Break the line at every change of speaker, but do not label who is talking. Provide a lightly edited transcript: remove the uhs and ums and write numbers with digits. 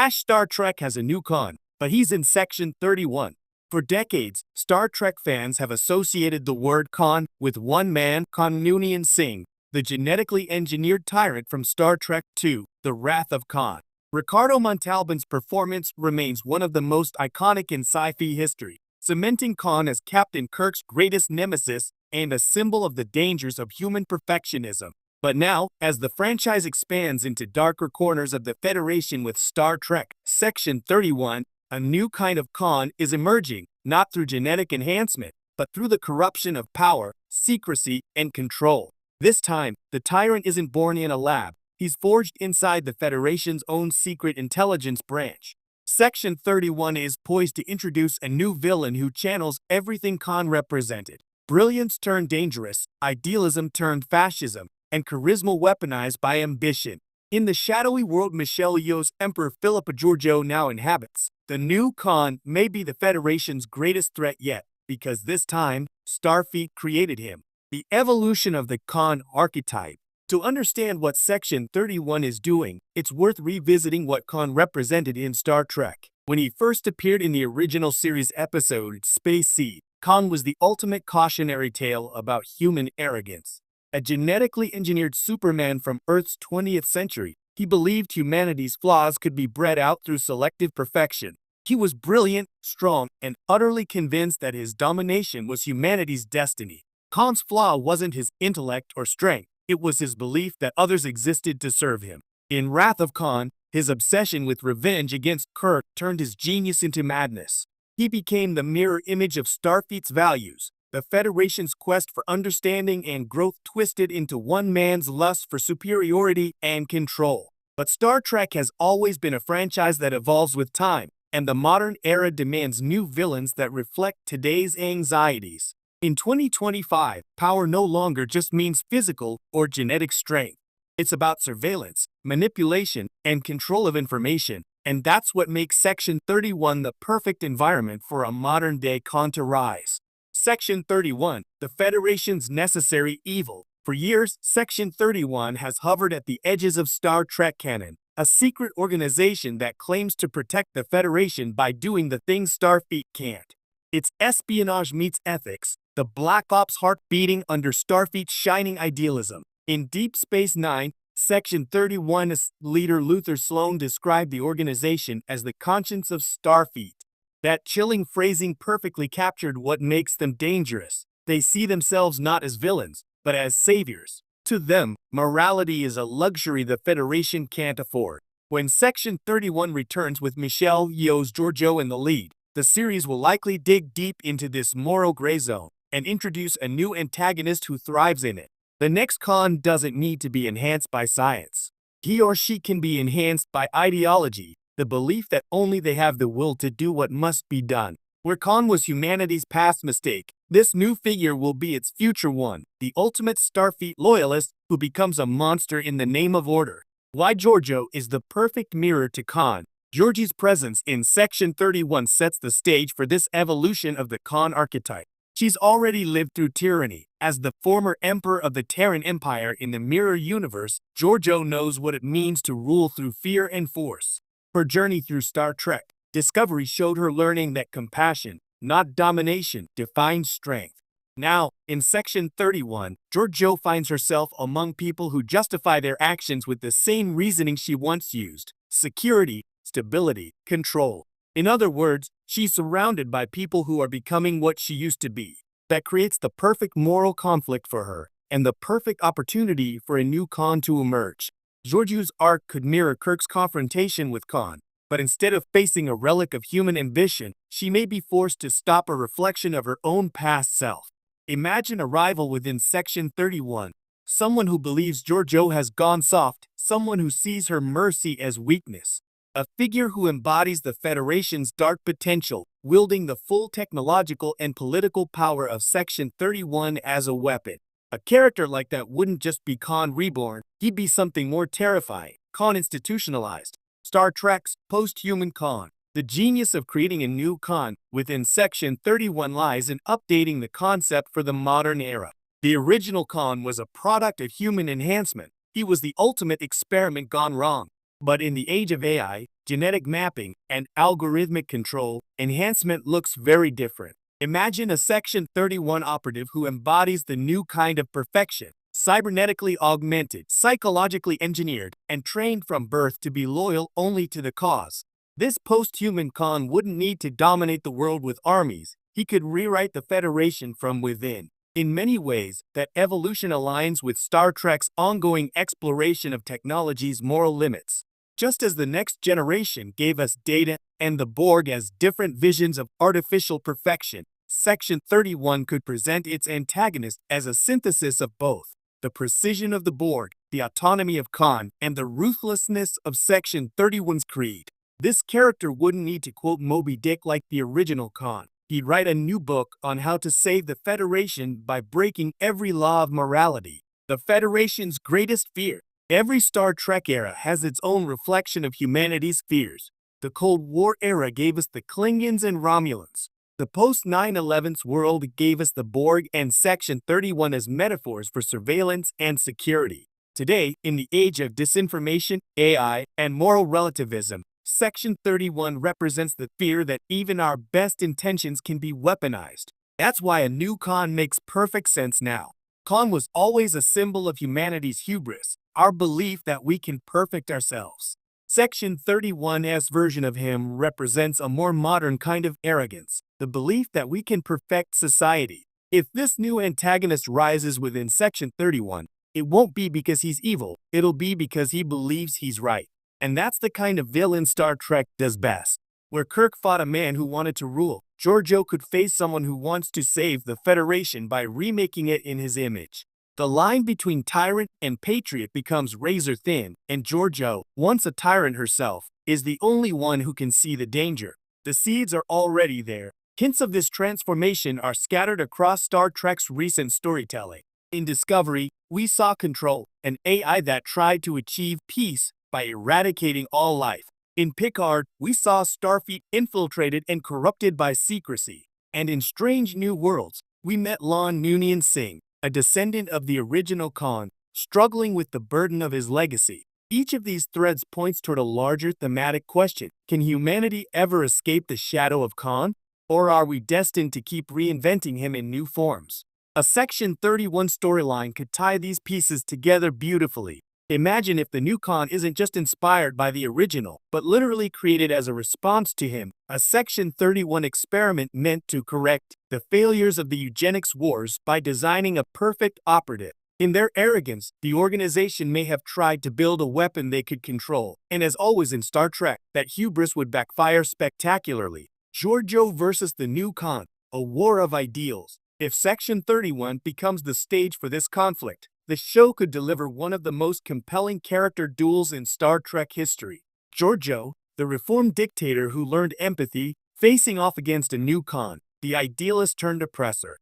Star Trek has a new Khan, but he's in Section 31. For decades, Star Trek fans have associated the word Khan with one man, Khan Noonien Singh, the genetically engineered tyrant from Star Trek II, The Wrath of Khan. Ricardo Montalban's performance remains one of the most iconic in sci-fi history, cementing Khan as Captain Kirk's greatest nemesis and a symbol of the dangers of human perfectionism. But now, as the franchise expands into darker corners of the Federation with Star Trek Section 31, a new kind of Khan is emerging, not through genetic enhancement, but through the corruption of power, secrecy, and control. This time, the tyrant isn't born in a lab. He's forged inside the Federation's own secret intelligence branch. Section 31 is poised to introduce a new villain who channels everything Khan represented. Brilliance turned dangerous, idealism turned fascism, and charisma weaponized by ambition. In the shadowy world Michelle Yeoh's Emperor Philippa Georgiou now inhabits, the new Khan may be the Federation's greatest threat yet, because this time, Starfleet created him. The evolution of the Khan archetype. To understand what Section 31 is doing, it's worth revisiting what Khan represented in Star Trek. When he first appeared in the original series episode Space Seed, Khan was the ultimate cautionary tale about human arrogance. A genetically engineered Superman from Earth's 20th century, he believed humanity's flaws could be bred out through selective perfection. He was brilliant, strong, and utterly convinced that his domination was humanity's destiny. Khan's flaw wasn't his intellect or strength, it was his belief that others existed to serve him. In Wrath of Khan, his obsession with revenge against Kirk turned his genius into madness. He became the mirror image of Starfleet's values, the Federation's quest for understanding and growth twisted into one man's lust for superiority and control. But Star Trek has always been a franchise that evolves with time, and the modern era demands new villains that reflect today's anxieties. In 2025, power no longer just means physical or genetic strength. It's about surveillance, manipulation, and control of information, and that's what makes Section 31 the perfect environment for a modern-day Khan to rise. Section 31, the Federation's necessary evil. For years, Section 31 has hovered at the edges of Star Trek canon, a secret organization that claims to protect the Federation by doing the things Starfleet can't. It's espionage meets ethics, the Black Ops heart beating under Starfleet's shining idealism. In Deep Space Nine, Section 31's leader Luther Sloan described the organization as the conscience of Starfleet. That chilling phrasing perfectly captured what makes them dangerous. They see themselves not as villains, but as saviors. To them, morality is a luxury the Federation can't afford. When Section 31 returns with Michelle Yeoh's Georgiou in the lead, the series will likely dig deep into this moral gray zone and introduce a new antagonist who thrives in it. The next Khan doesn't need to be enhanced by science. He or she can be enhanced by ideology, the belief that only they have the will to do what must be done. Where Khan was humanity's past mistake, this new figure will be its future one, the ultimate Starfleet loyalist who becomes a monster in the name of order. Why Georgiou is the perfect mirror to Khan. Georgiou's presence in Section 31 sets the stage for this evolution of the Khan archetype. She's already lived through tyranny. As the former emperor of the Terran Empire in the Mirror Universe, Georgiou knows what it means to rule through fear and force. Her journey through Star Trek Discovery showed her learning that compassion, not domination, defines strength. Now, in Section 31, Georgiou finds herself among people who justify their actions with the same reasoning she once used: security, stability, control. In other words, she's surrounded by people who are becoming what she used to be. That creates the perfect moral conflict for her, and the perfect opportunity for a new Khan to emerge. Georgiou's arc could mirror Kirk's confrontation with Khan, but instead of facing a relic of human ambition, she may be forced to stop a reflection of her own past self. Imagine a rival within Section 31, someone who believes Georgiou has gone soft, someone who sees her mercy as weakness. A figure who embodies the Federation's dark potential, wielding the full technological and political power of Section 31 as a weapon. A character like that wouldn't just be Khan reborn, he'd be something more terrifying, Khan institutionalized. Star Trek's post-human Khan. The genius of creating a new Khan within Section 31 lies in updating the concept for the modern era. The original Khan was a product of human enhancement. He was the ultimate experiment gone wrong. But in the age of AI, genetic mapping, and algorithmic control, enhancement looks very different. Imagine a Section 31 operative who embodies the new kind of perfection, cybernetically augmented, psychologically engineered, and trained from birth to be loyal only to the cause. This post-human Khan wouldn't need to dominate the world with armies. He could rewrite the Federation from within. In many ways, that evolution aligns with Star Trek's ongoing exploration of technology's moral limits. Just as the next generation gave us Data and the Borg as different visions of artificial perfection, Section 31 could present its antagonist as a synthesis of both. The precision of the Borg, the autonomy of Khan, and the ruthlessness of Section 31's creed. This character wouldn't need to quote Moby Dick like the original Khan. He'd write a new book on how to save the Federation by breaking every law of morality. The Federation's greatest fear. Every Star Trek era has its own reflection of humanity's fears. The Cold War era gave us the Klingons and Romulans. The post-9/11's world gave us the Borg and Section 31 as metaphors for surveillance and security. Today, in the age of disinformation, AI, and moral relativism, Section 31 represents the fear that even our best intentions can be weaponized. That's why a new Khan makes perfect sense now. Khan was always a symbol of humanity's hubris, our belief that we can perfect ourselves. Section 31's version of him represents a more modern kind of arrogance, the belief that we can perfect society. If this new antagonist rises within Section 31, it won't be because he's evil, it'll be because he believes he's right. And that's the kind of villain Star Trek does best. Where Kirk fought a man who wanted to rule, Georgiou could face someone who wants to save the Federation by remaking it in his image. The line between tyrant and patriot becomes razor thin, and Georgiou, once a tyrant herself, is the only one who can see the danger. The seeds are already there. Hints of this transformation are scattered across Star Trek's recent storytelling. In Discovery, we saw Control, an AI that tried to achieve peace by eradicating all life. In Picard, we saw Starfleet infiltrated and corrupted by secrecy. And in Strange New Worlds, we met Lon Noonien Singh, a descendant of the original Khan, struggling with the burden of his legacy. Each of these threads points toward a larger thematic question. Can humanity ever escape the shadow of Khan? Or are we destined to keep reinventing him in new forms? A Section 31 storyline could tie these pieces together beautifully. Imagine if the new Khan isn't just inspired by the original, but literally created as a response to him, a Section 31 experiment meant to correct the failures of the eugenics wars by designing a perfect operative. In their arrogance, the organization may have tried to build a weapon they could control, and as always in Star Trek, that hubris would backfire spectacularly. Georgiou versus the new Khan, a war of ideals. If Section 31 becomes the stage for this conflict, the show could deliver one of the most compelling character duels in Star Trek history. Georgiou, the reformed dictator who learned empathy, facing off against a new Khan, the idealist turned oppressor.